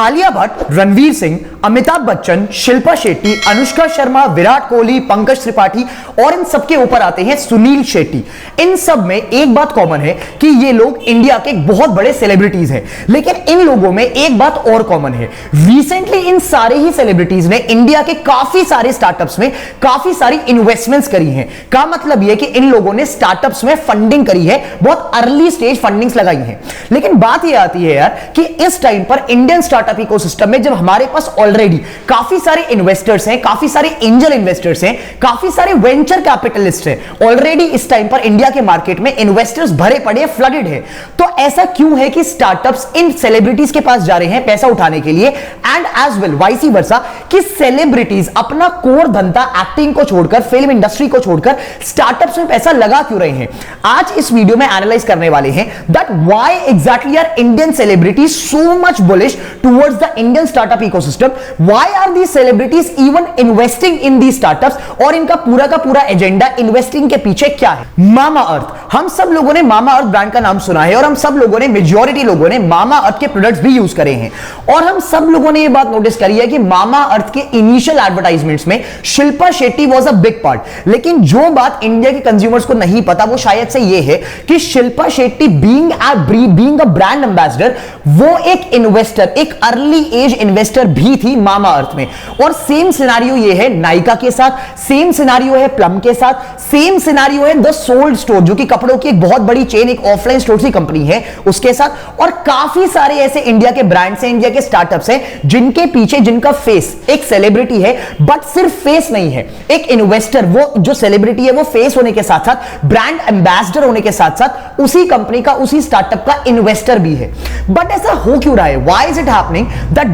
आलिया भट्ट, रणवीर सिंह, अमिताभ बच्चन, शिल्पा शेट्टी, अनुष्का शर्मा, विराट कोहली, पंकज त्रिपाठी और इन सबके ऊपर आते हैं सुनील शेट्टी। इन सब में एक बात कॉमन है कि ये लोग इंडिया के बहुत बड़े सेलिब्रिटीज हैं, लेकिन इन लोगों में एक बात और कॉमन है। रिसेंटली इन सारे ही सेलिब्रिटीज ने इंडिया के काफी सारे स्टार्टअप्स में काफी सारी इन्वेस्टमेंट्स करी हैं। का मतलब यह कि इन लोगों ने स्टार्टअप्स में फंडिंग करी है, बहुत अर्ली स्टेज फंडिंग्स लगाई हैं। लेकिन बात यह आती है यार कि इस टाइम पर इंडियन स्टार्टअप इकोसिस्टम में जब हमारे पास ऑलरेडी काफी सारे इन्वेस्टर्स हैं, काफी सारे एंजल इन्वेस्टर्स हैं, काफी सारे वेंचर कैपिटलिस्ट हैं, ऑलरेडी इस टाइम पर इंडिया के मार्केट में इन्वेस्टर्स भरे पड़े, फ्लडेड है, तो ऐसा क्यों है कि स्टार्टअप्स इन सेलिब्रिटीज के पास जा रहे हैं पैसा उठाने के लिए, and as well vice versa कि सेलिब्रिटीज अपना कोर धंधा एक्टिंग को छोड़कर, फिल्म इंडस्ट्री को छोड़कर स्टार्टअप्स में पैसा लगा क्यों रहे हैं। आज इस वीडियो में एनालाइज करने वाले हैं that why exactly are Indian celebrities so much bullish towards the Indian startup ecosystem, why are these celebrities even investing in these startups और इनका पूरा का पूरा एजेंडा इन्वेस्टिंग के पीछे क्या है। मामा अर्थ, हम सब लोगों ने मामा अर्थ ब्रांड का नाम सुना है और हम सब लोगों ने, मेजॉरिटी लोगों ने मामा अर्थ के प्रोडक्ट्स भी यूज करे हैं और हम सब लोगों ने यह बात नोटिस करी है कि मामा अर्थ के इनिशियल एडवर्टाइजमेंट्स में Shilpa Shetty was a big part. लेकिन जो बात इंडिया के कंज्यूमर्स को नहीं पता वो शायद से ये है कि Shilpa Shetty being a brand ambassador, वो एक इन्वेस्टर, एक अर्ली एज इन्वेस्टर भी थी मामा अर्थ में। और सेम सिनारियो ये है नायका के साथ, सेम सिनारियो है प्लम के साथ, सेम सिनारियो है द सोल्ड स्टोर जो कि कपड़ों की एक बहुत बड़ी चेन, एक ऑफलाइन स्टोर की कंपनी है, उसके साथ। और काफी सारे ऐसे इंडिया के ब्रांड्स हैं, इंडिया के स्टार्टअप्स हैं जिनके पीछे, जिनका फेस एक सेलिब्रिटी है, बट सिर्फ फेस नहीं है, एक इन्वेस्टर, वो जो सेलिब्रिटी है वो फेस होने के साथ साथ ब्रांड एम्बेसडर होने के साथ साथ उसी कंपनी का, उसी स्टार्टअप का इन्वेस्टर भी है। बट ऐसा हो क्यों रहा है? Why is it happening that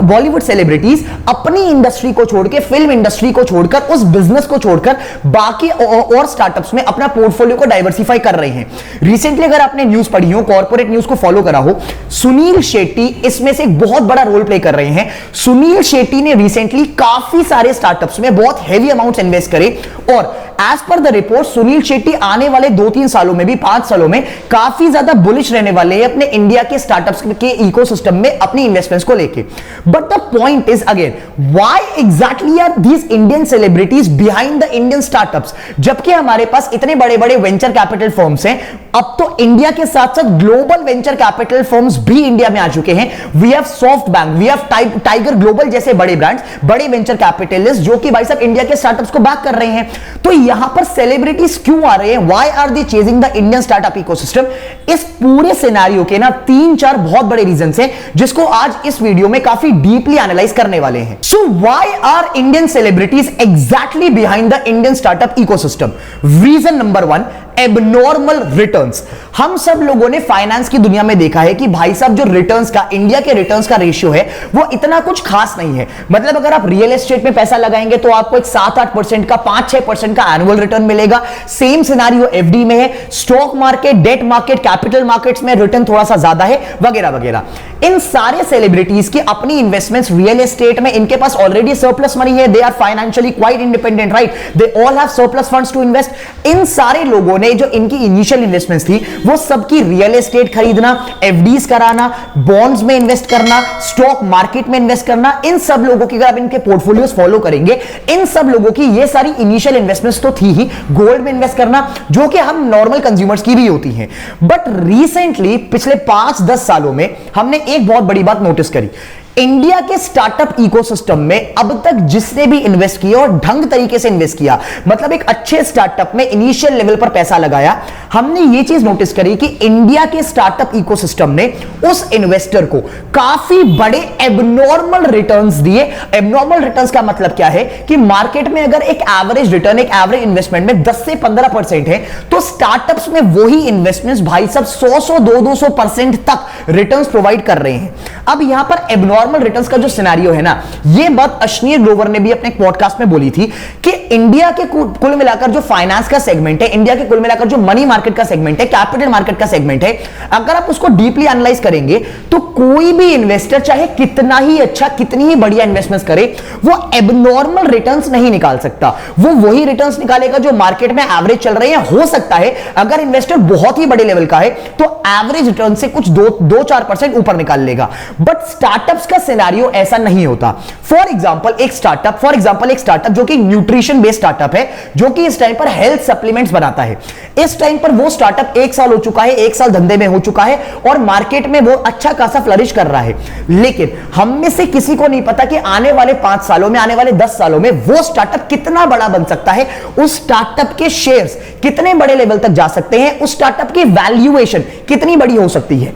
Bollywood celebrities अपनी इंडस्ट्री को छोड़कर, फिल्म इंडस्ट्री को छोड़कर, उस बिजनेस को छोड़कर बाकी और स्टार्टअप्स में अपना पोर्टफोलियो को डाइवर्सिफाई कर रहे हैं। रिसेंटली अगर आपने न्यूज पढ़ी हो, कॉर्पोरेट न्यूज को फॉलो करा हो, सुनील शेट्टी इसमें से एक बहुत बड़ा रोल प्ले कर रहे हैं। सुनील शेट्टी ने रिसेंटली काफी सारे स्टार्टअप्स में बहुत हेवी अमाउंट्स इन्वेस्ट करे और as per the report Sunil Shetty आने वाले 2-3 सालों में भी, 5 सालों में काफी ज्यादा बुलिश रहने वाले हैं अपने इंडिया के स्टार्टअप्स के इकोसिस्टम में अपनी इन्वेस्टमेंट्स को लेके। But the point is again, why exactly are these Indian celebrities behind the Indian startups, जबकि हमारे पास इतने बड़े बड़े वेंचर कैपिटल फर्म्स हैं। अब तो इंडिया के साथ साथ ग्लोबल वेंचर कैपिटल फर्म्स भी इंडिया में आ चुके हैं। We have SoftBank, we have Tiger Global जैसे बड़े ब्रांड्स, बड़े वेंचर कैपिटलिस्ट जो कि भाई साहब इंडिया के स्टार्टअप्स को बैक कर रहे हैं। तो यहां पर सेलिब्रिटीज क्यों आ रहे हैं? Why are they chasing the Indian startup ecosystem? इस पूरे सिनेरियो के ना 3-4 बहुत बड़े रीजंस हैं जिसको आज इस वीडियो में काफी डीपली एनालाइज करने वाले हैं। So why are Indian celebrities exactly behind the Indian startup ecosystem? Reason number 1, abnormal returns. हम सब लोगों ने फाइनेंस की दुनिया में देखा है कि भाई साहब जो रिटर्न्स का, इंडिया के रिटर्न्स का रेशियो है वो इतना कुछ खास नहीं है। मतलब अगर आप रियल एस्टेट में पैसा लगाएंगे तो आपको एक 7-8% का, 5-6% का एनुअल रिटर्न मिलेगा। सेम सिनारियो एफडी में है, stock market, debt market, capital markets में रिटर्न थोड़ा सा ज्यादा है, वगैरह वगैरह। इन सारे सेलिब्रिटीज की अपनी इन्वेस्टमेंट्स रियल एस्टेट में, इनके पास ऑलरेडी सरप्लस मनी है, they are financially quite independent, right? They all have surplus funds to invest. इन सारे लोगों ने जो इनकी इनिशियल इन्वेस्टमेंट्स थी वो सबकी रियल एस्टेट खरीदना, एफडीज कराना, बॉन्ड्स में इन्वेस्ट करना, स्टॉक मार्केट में इन्वेस्ट करना, इन सब लोगों की, अगर आप इनके पोर्टफोलियोज फॉलो करेंगे, इन सब लोगों की ये सारी इनिशियल इन्वेस्टमेंट्स तो थी ही। गोल्ड में इन्वेस्ट करना जो कि हम नॉर्मल कंज्यूमर्स की भी होती हैं। बट रिसेंटली पिछले 5-10 सालों में हमने एक बहुत बड़ी बात नोटिस करी। इंडिया के स्टार्टअप इकोसिस्टम में अब तक जिसने भी इन्वेस्ट किया और ढंग तरीके से इन्वेस्ट किया, मतलब एक अच्छे स्टार्टअप में इनिशियल लेवल पर पैसा लगाया, हमने ये चीज नोटिस करी कि इंडिया के स्टार्टअप इकोसिस्टम ने उस इन्वेस्टर को काफी बड़े एबनॉर्मल रिटर्न्स दिए। एबनॉर्मल रिटर्न्स का मतलब क्या है कि मार्केट में अगर एक एवरेज रिटर्न, एक एवरेज इन्वेस्टमेंट में 10 से 15% है, तो स्टार्टअप्स में वही इन्वेस्टमेंट्स भाई साहब 100, 200% तक रिटर्न्स प्रोवाइड कर रहे हैं। अब यहां पर एबनॉर्मल रिटर्न्स का जो सिनेरियो है ना, ये बात अश्नीर ग्रोवर ने भी अपने पॉडकास्ट में बोली थी कि इंडिया के कुल मिलाकर जो फाइनेंस का सेगमेंट है, इंडिया के कुल मिलाकर जो मनी मार्केट का सेगमेंट है, कैपिटल मार्केट का सेगमेंट है, अगर आप उसको डीपली एनालाइज करेंगे तो कोई भी इन्वेस्टर चाहे कितना ही अच्छा, कितनी ही बढ़िया इन्वेस्टमेंट करे, वो एबनॉर्मल रिटर्न्स नहीं निकाल सकता। वो वही रिटर्न्स निकालेगा जो मार्केट में एवरेज चल रहे हैं। हो सकता है अगर इन्वेस्टर बहुत ही बड़े लेवल का है तो एवरेज रिटर्न से कुछ 2-4% ऊपर निकाल लेगा। बट स्टार्टअप्स का सिनेरियो ऐसा नहीं होता। फॉर एग्जांपल एक स्टार्टअप जो कि न्यूट्रिशन बेस्ड स्टार्टअप है, जो कि इस टाइम पर हेल्थ सप्लीमेंट्स बनाता है। इस टाइम पर वो स्टार्टअप 1 साल हो चुका है, 1 साल धंधे में हो चुका है और मार्केट में वो अच्छा खासा फ्लरिश कर रहा है। लेकिन हम में से किसी को नहीं पता कि आने वाले 5 सालों में, आने वाले 10 सालों में वो स्टार्टअप कितना बड़ा बन सकता है, उस स्टार्टअप के शेयर्स कितने बड़े लेवल तक जा सकते हैं, उस स्टार्टअप की वैल्यूएशन कितनी बड़ी हो सकती है।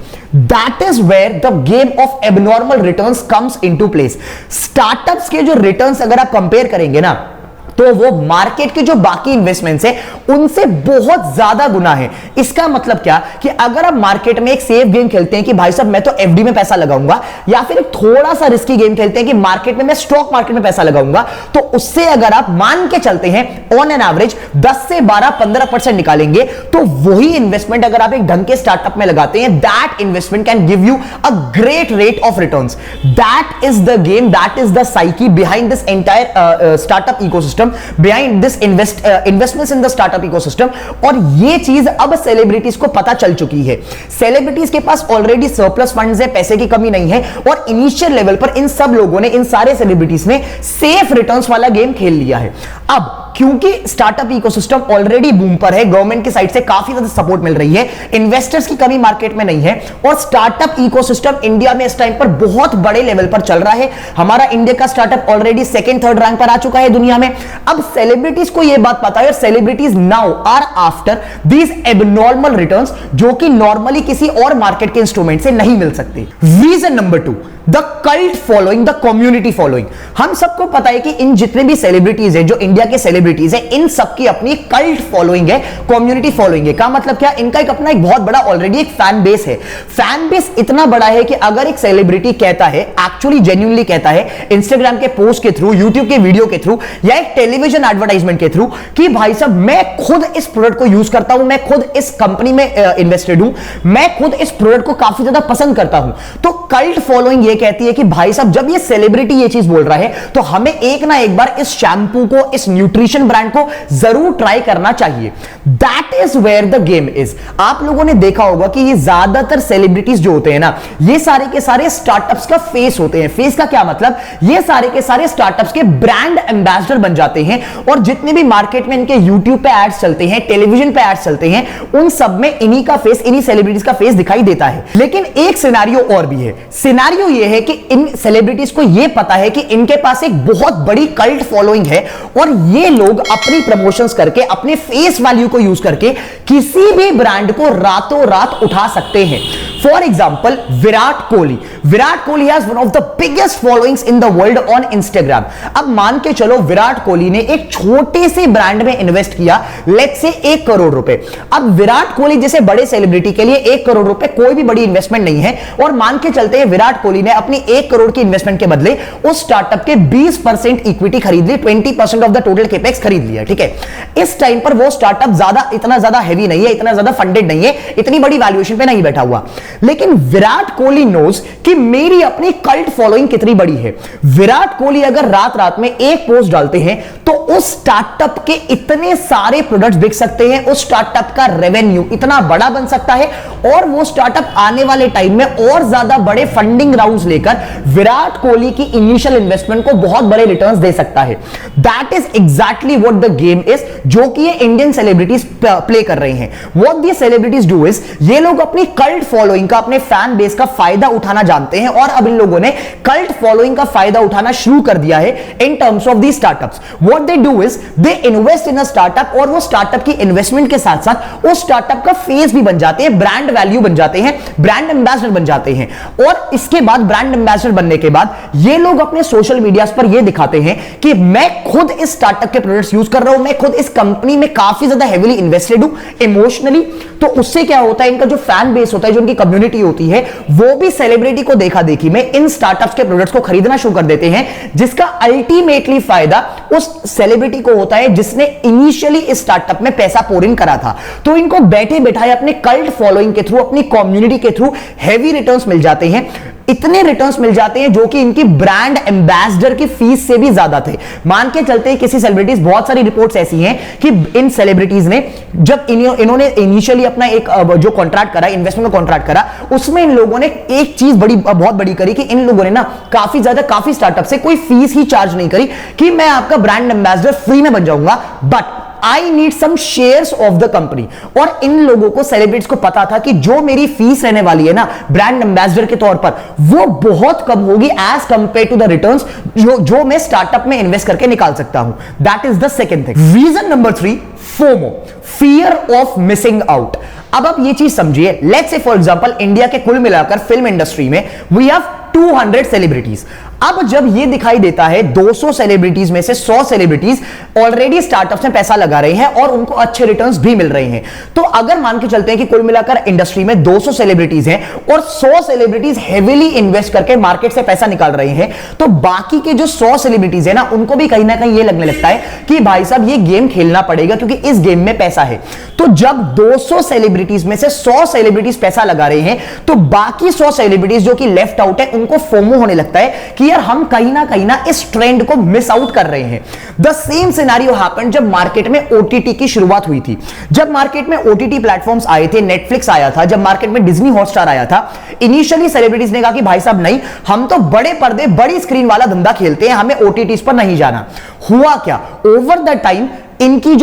That is where the game of abnormal returns comes into place. Startups के जो रिटर्न्स अगर आप कंपेयर करेंगे ना, तो वो मार्केट के जो बाकी इन्वेस्टमेंट्स है उनसे बहुत ज्यादा गुना है। इसका मतलब क्या कि अगर आप मार्केट में एक सेफ गेम खेलते हैं कि भाई साहब मैं तो एफडी में पैसा लगाऊंगा, या फिर एक थोड़ा सा रिस्की गेम खेलते हैं कि मार्केट में मैं स्टॉक मार्केट में पैसा लगाऊंगा, तो उससे अगर आप मान के चलते हैं ऑन एन एवरेज 10 से 12-15% निकालेंगे, तो वही इन्वेस्टमेंट अगर आप एक ढंग के स्टार्टअप में लगाते हैं, that investment can give you a great rate of returns. That is the game, that is the psyche behind this entire startup ecosystem, behind this investments in the startup ecosystem। और ये चीज अब celebrities को पता चल चुकी है। Celebrities के पास ऑलरेडी सरप्लस फंड्स है, पैसे की कमी नहीं है, और इनिशियल लेवल पर इन सब लोगों ने, इन सारे सेलिब्रिटीज ने सेफ रिटर्न्स वाला गेम खेल लिया है। अब क्योंकि स्टार्टअप इकोसिस्टम ऑलरेडी बूम पर है, गवर्नमेंट की साइड से काफी ज्यादा सपोर्ट मिल रही है, इन्वेस्टर्स की कमी मार्केट में नहीं है, और स्टार्टअप इकोसिस्टम इंडिया में इस टाइम पर बहुत बड़े लेवल पर चल रहा है। हमारा इंडिया का स्टार्टअप ऑलरेडी 2nd-3rd रैंक पर आ चुका है दुनिया में। अब सेलिब्रिटीज को यह बात पता है, और celebrities now are after these abnormal returns, जो कि नॉर्मली किसी और मार्केट के इंस्ट्रूमेंट से नहीं मिल सकते। Reason number 2, the cult following, the community following. हम सबको पता है कि इन जितने भी सेलिब्रिटीज है, जो इंडिया के सेलिब्रिटीज है, इन सबकी अपनी कल्ट फॉलोइंग है, कम्युनिटी फॉलोइंग है। का मतलब क्या, इनका एक अपना एक बहुत बड़ा ऑलरेडी एक फैन बेस है। फैन बेस इतना बड़ा है कि अगर एक सेलिब्रिटी कहता है, एक्चुअली जेन्युइनली कहता है, इंस्टाग्राम के पोस्ट के थ्रू, यूट्यूब के वीडियो के थ्रू, या एक टेलीविजन एडवर्टाइजमेंट के थ्रू, कि भाई साहब मैं खुद इस प्रोडक्ट को यूज करता हूं, मैं खुद इस कंपनी में इन्वेस्टेड हूं, मैं खुद इस प्रोडक्ट को काफी ज्यादा पसंद करता हूं, तो कल्ट फॉलोइंग कहती है कि भाई साहब जब ये सेलिब्रिटी ये चीज बोल रहा है, तो हमें एक ना एक बार इस शैम्पू को, इस न्यूट्रिशन ब्रांड को जरूर ट्राई करना चाहिए। That is where the game is. आप लोगों ने देखा होगा कि ये ज्यादातर सेलिब्रिटीज जो होते हैं ना, ये सारे के सारे स्टार्टअप्स का फेस होते हैं। फेस का क्या मतलब, ये सारे के सारे स्टार्टअप्स के ब्रांड एम्बेसडर बन जाते हैं, और जितने भी मार्केट में इनके यूट्यूब पे एड्स चलते हैं, टेलीविजन पे एड्स चलते हैं, उन सब में इन्हीं का फेस, इन्हीं सेलिब्रिटीज का फेस दिखाई देता है। लेकिन एक सिनेरियो और भी है। सिनेरियो ये है कि इन सेलिब्रिटीज को यह पता है कि इनके पास एक बहुत बड़ी कल्ट फॉलोइंग है, और ये लोग अपनी प्रमोशंस करके, अपने फेस वैल्यू को यूज करके किसी भी ब्रांड को रातों रात उठा सकते हैं। For example Virat Kohli. Virat Kohli has one of the biggest followings in the world on Instagram. अब मान के चलो विराट कोहली ने एक छोटे से ब्रांड में इन्वेस्ट किया, लेट्स से 1 करोड़ रुपए। अब विराट कोहली जैसे बड़े सेलिब्रिटी के लिए 1 करोड़ रुपए कोई भी बड़ी इन्वेस्टमेंट नहीं है, और मान के चलते हैं विराट कोहली ने अपनी 1 करोड़ की इन्वेस्टमेंट के बदले उस स्टार्टअप के 20% इक्विटी खरीद ली, 20% ऑफ द टोटल कैपेक्स खरीद लिया। ठीक है, इस टाइम पर वो स्टार्टअप इतना ज्यादा हैवी नहीं है, इतना ज्यादा फंडेड नहीं है, इतनी बड़ी वैल्यूएशन पे नहीं बैठा हुआ। लेकिन विराट कोहली नोज कि मेरी अपनी कल्ट फॉलोइंग कितनी बड़ी है। विराट कोहली अगर रात रात में एक पोस्ट डालते हैं, तो उस स्टार्टअप के इतने सारे प्रोडक्ट्स बिक सकते हैं, उस स्टार्टअप का रेवेन्यू इतना बड़ा बन सकता है, और वो स्टार्टअप आने वाले टाइम में और ज्यादा बड़े फंडिंग राउंड्स लेकर विराट कोहली की इनिशियल इन्वेस्टमेंट को बहुत बड़े रिटर्न्स दे सकता है। That is exactly what the game is, जो कि ये इंडियन सेलिब्रिटीज प्ले कर रहे हैं। What the celebrities do is, ये लोग अपनी कल्ट फॉलोइंग का, अपने फैन बेस का फायदा उठाना जानते हैं, और अब इन लोगों ने कल्ट फॉलोइंग का फायदा उठाना शुरू कर दिया है in terms of the startups. What they do is they invest in a startup, और वो स्टार्टअप की इन्वेस्टमेंट के साथ साथ उस स्टार्टअप का फेस भी बन जाते हैं, ब्रांड वैल्यू बन जाते हैं, ब्रांड एम्बेसडर बन जाते हैं। और इसके बाद ब्रांड एम्बेसडर बनने के बाद ये लोग अपने सोशल मीडिया पर ये दिखाते हैं कि मैं खुद इस स्टार्टअप के प्रोडक्ट्स यूज कर रहा हूं, मैं खुद इस कंपनी में काफी ज्यादा हेवीली इन्वेस्टेड हूं इमोशनली। तो उससे क्या होता है, इनका जो फैन बेस होता है, जो उनकी कम्युनिटी होती है, वो भी सेलिब्रिटी को देखा देखी में इन स्टार्टअप्स के प्रोडक्ट्स को खरीदना शुरू कर देते हैं, जिसका अल्टीमेटली फायदा उस सेलिब्रिटी को होता है जिसने इनिशियली इस स्टार्टअप में पैसा पोर इन करा था। तो इनको बैठे बैठाए अपने कल्ट फॉलोइंग के थ्रू, अपनी कम्युनिटी के थ्रू हेवी रिटर्न्स मिल जाते हैं। इतने रिटर्न्स मिल जाते हैं जो कि इनकी ब्रांड एम्बेसडर की फीस से भी ज्यादा थे। मान के चलते हैं किसी सेलिब्रिटीज, बहुत सारी रिपोर्ट्स ऐसी हैं कि इन सेलिब्रिटीज ने जब इन्होंने इनिशियली अपना एक जो कॉन्ट्रैक्ट करा, इन्वेस्टमेंट का कॉन्ट्रैक्ट करा, उसमें इन लोगों ने एक चीज बहुत बड़ी करी कि इन लोगों ने ना काफी स्टार्टअप से कोई फीस ही चार्ज नहीं करी कि मैं आपका ब्रांड एम्बेसडर फ्री में बन जाऊंगा, but I need some shares of the company. और इन लोगों को, सेलिब्रिटीज को पता था कि जो मेरी फीस रहने वाली है ना ब्रांड एम्बेसडर के तौर पर, वो बहुत कम होगी as compare to the returns जो मैं स्टार्टअप में इन्वेस्ट करके निकाल सकता हूं। That is the second thing. Reason number 3, FOMO, fear of missing out. अब आप ये चीज समझिए, let's say for example India के कुल मिलाकर फिल्म इंडस्ट्री में वी हैव 200 सेलिब्रिटीज। अब जब ये दिखाई देता है 200 सेलिब्रिटीज में से 100 सेलिब्रिटीज ऑलरेडी स्टार्टअप्स में पैसा लगा रहे हैं और उनको अच्छे रिटर्न्स भी मिल रहे हैं, तो अगर मान के चलते हैं कि कुल मिलाकर इंडस्ट्री में 200 सेलिब्रिटीज हैं और 100 सेलिब्रिटीज हेवीली इन्वेस्ट करके मार्केट से पैसा निकाल रहे हैं, तो बाकी के जो 100 सेलिब्रिटीज है ना, उनको भी कहीं ना कहीं ये लगने लगता है कि भाई साहब ये गेम खेलना पड़ेगा क्योंकि इस गेम में पैसा है। तो जब 200 सेलिब्रिटीज में से 100 सेलिब्रिटीज पैसा लगा रहे हैं, तो बाकी 100 सेलिब्रिटीज जो कि लेफ्ट आउट है, उनको फोमो होने लगता है कि यार हम कहीं ना इस ट्रेंड को मिस आउट कर रहे हैं। द सेम सिनेरियो हैपेंड जब मार्केट में ओटीटी की शुरुआत हुई थी। जब मार्केट में ओटीटी प्लेटफॉर्म्स आए थे, नेटफ्लिक्स आया था, जब मार्केट में डिज्नी हॉटस्टार आया था, इनिशियली सेलिब्रिटीज ने कहा कि भाई साहब नहीं, हम तो बड़े पर्दे बड़ी स्क्रीन वाला धंधा खेलते हैं, हमें ओटीटीज पर नहीं जाना। हुआ क्या, ओवर द टाइम इनका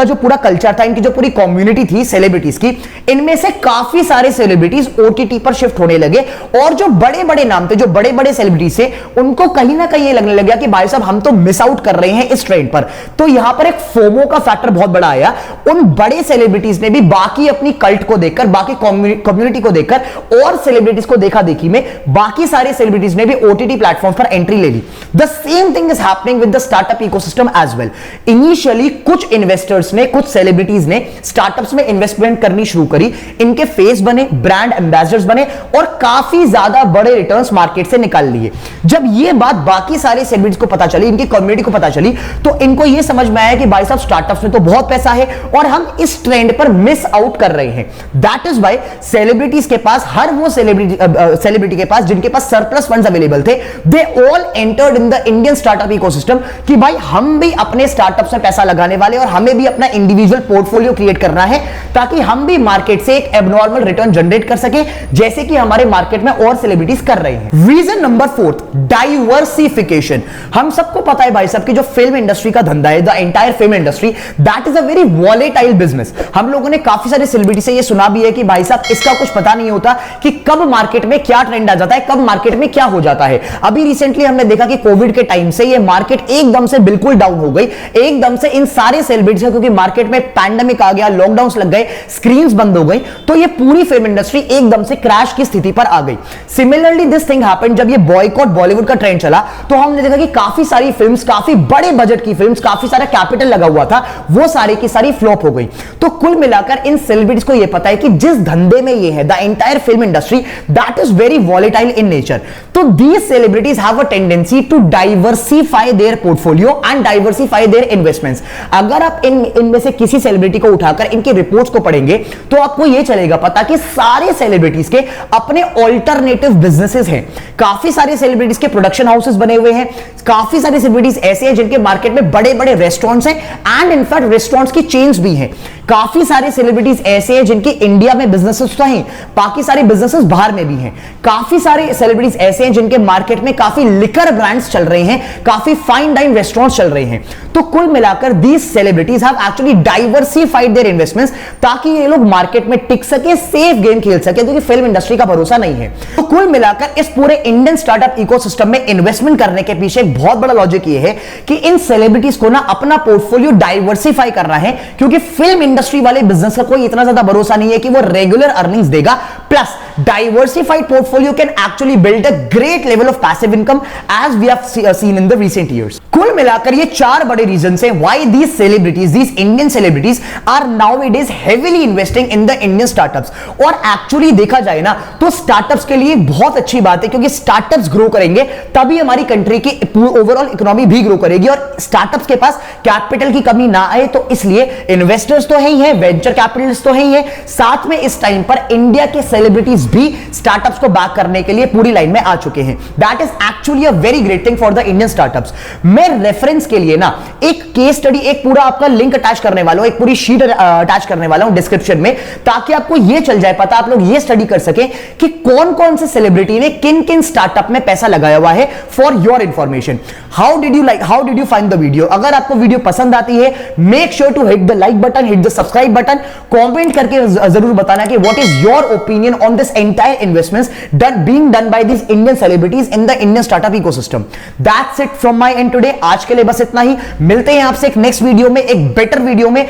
जो पूरा कल्चर था, इनकी जो पूरी कम्युनिटी थी सेलिब्रिटीज की, इनमें से काफी सारे सेलिब्रिटीज ओटीटी पर शिफ्ट होने लगे और जो बड़े बड़े नाम थे, जो बड़े बड़े सेलिब्रिटीज थे, उनको कहीं ना कहीं ये लगने लगा कि भाई साहब हम तो मिस आउट कर रहे हैं इस ट्रेंड पर। तो यहां पर एक फोमो का फैक्टर बहुत बड़ा आया। उन बड़े सेलिब्रिटीज ने भी बाकी अपनी कल्ट को देखकर, बाकी कम्युनिटी को देखकर और सेलिब्रिटीज को देखा देखी में बाकी सारे सेलिब्रिटीज ने भी ओटीटी प्लेटफॉर्म पर एंट्री ले ली। The same thing is happening with the startup ecosystem as well. Initially कुछ इन्वेस्टर्स ने, कुछ सेलिब्रिटीज ने स्टार्टअप्स में इन्वेस्टमेंट करनी शुरू करी, इनके फेस बने, ब्रांड एम्बेसडर्स बने और काफी ज्यादा बड़े रिटर्न्स मार्केट से निकाल लिए। जब ये बात बाकी सारे सेलिब्रिटीज को पता चली, इनकी कम्युनिटी को पता चली, तो इनको ये समझ में आया कि भाई साहब स्टार्टअप्स में तो बहुत पैसा है और हम इस ट्रेंड पर मिस आउट कर रहे हैं। दैट इज व्हाई सेलिब्रिटीज के पास, हर वो सेलिब्रिटी के पास जिनके पास सरप्लस फंड्स अवेलेबल थे, they all entered in the Indian startup ecosystem कि भाई हम भी अपने स्टार्टअप्स में पैसा लगाने वाले और हमें भी अपना इंडिविजुअल पोर्टफोलियो क्रिएट करना है ताकि हम भी मार्केट से एक एबनॉर्मल रिटर्न जनरेट कर सके, जैसे कि हमारे मार्केट में और सेलिब्रिटीज कर रहे हैं। Reason number 4, diversification. हम सबको पता है भाई साहब कि जो फिल्म इंडस्ट्री का धंधा है, the entire film industry, that is a very volatile business. हम लोगों ने काफी सारे सेलिब्रिटी से ये सुना भी है कि भाई साहब इसका कुछ पता नहीं होता कि कब मार्केट में क्या ट्रेंड आ जाता है, कब मार्केट में क्या हो जाता है। अभी रिसेंटली हमने देखा कि कोविड के टाइम से ये मार्केट एकदम से बिल्कुल डाउन हो गई, एकदम से इन सारे सेलिब्रिटीज, क्योंकि मार्केट में पैंडेमिक आ गया, लॉकडाउन्स लग गए, स्क्रीन्स बंद हो गई, तो ये पूरी फिल्म इंडस्ट्री एकदम से क्रैश की स्थिति पर आ गई। सिमिलरली दिस थिंग हैपेंड जब ये बॉयकॉट बॉलीवुड का ट्रेंड चला, तो हमने देखा कि काफी सारी फिल्म्स, काफी बड़े बजट की फिल्म्स, काफी सारा कैपिटल लगा हुआ था, वो सारी की सारी फ्लॉप हो गई। तो कुल मिलाकर इन सेलिब्रिटीज को ये पता है कि जिस धंधे में ये है, the entire film industry, that is very volatile in nature. तो these celebrities have a tendency to diversify their portfolio and diversify their investments. अगर आप इनमें से किसी सेलिब्रिटी को उठाकर इनकी रिपोर्ट्स को पढ़ेंगे तो आपको यह चलेगा पता कि सारे सेलिब्रिटीज के अपने ऑल्टरनेटिव बिजनेसेस हैं। काफी सारे सेलिब्रिटीज के प्रोडक्शन हाउसेस बने हुए हैं, काफी सारे सेलिब्रिटीज ऐसे हैं जिनके मार्केट में बड़े बड़े रेस्टोरेंट्स हैं एंड इनफैक्ट रेस्टोरेंट्स की चेन्स भी हैं। काफी सारे सेलिब्रिटीज ऐसे हैं जिनके इंडिया में बिजनेसेस तो हैं, बाकी सारे बिजनेसेस बाहर में भी हैं। काफी सारे सेलिब्रिटीज ऐसे हैं जिनके मार्केट में काफी लिकर ब्रांड्स चल रहे हैं, काफी फाइन डाइन रेस्टोरेंट्स चल रहे हैं। तो कुल मिलाकर these celebrities have actually diversified their investments ताकि ये लोग मार्केट में टिक सके, सेफ गेम खेल सके, क्योंकि फिल्म इंडस्ट्री का भरोसा नहीं है। तो कुल मिलाकर इस पूरे इंडियन स्टार्टअप इकोसिस्टम में इन्वेस्टमेंट करने के पीछे एक बहुत बड़ा लॉजिक ये है कि इन सेलिब्रिटीज को ना अपना पोर्टफोलियो डाइवर्सिफाई करना है, क्योंकि फिल्म इंडस्ट्री वाले बिजनेस का कोई इतना ज्यादा भरोसा नहीं है कि वो रेगुलर अर्निंग्स देगा। Plus diversified portfolio can actually build a great level of passive income as we have seen in the recent years. कुल मिलाकर ये 4 बड़े रीजन हैं why these celebrities, these Indian celebrities are nowadays heavily investing in the Indian startups. और actually देखा जाए ना तो स्टार्टअप्स के लिए बहुत अच्छी बात है, क्योंकि स्टार्टअप्स ग्रो करेंगे तभी हमारी कंट्री की ओवरऑल इकोनॉमी भी ग्रो करेगी और स्टार्टअप्स के पास कैपिटल की कमी ना आए। तो इसलिए इन्वेस्टर्स तो है ही है, वेंचर कैपिटलिस्ट तो है ही है, साथ में इस टाइम पर इंडिया के सेलिब्रिटीज भी स्टार्टअप्स को बैक करने के लिए पूरी लाइन में आ चुके हैं। That is actually a very great thing for the Indian startups. मैं रेफरेंस के लिए ना एक केस स्टडी, एक पूरा आपका लिंक अटैच करने वाला हूं, एक पूरी शीट अटैच करने वाला हूं डिस्क्रिप्शन में, ताकि आपको यह चल जाए पता, आप लोग ये स्टडी कर सके कि कौन कौन से सेलिब्रिटी ने किन किन स्टार्टअप में पैसा लगाया हुआ है। For your information, how did you find the video? अगर आपको वीडियो पसंद आती है, make sure to hit the like button, hit the subscribe button, comment करके जरूर बताना कि what is your opinion on this entire investments being done by this Indian celebrities in the Indian startup ecosystem. That's it from my end today. आज के लिए बस इतना ही, मिलते हैं आपसे एक नेक्स्ट वीडियो में, एक बेटर वीडियो में।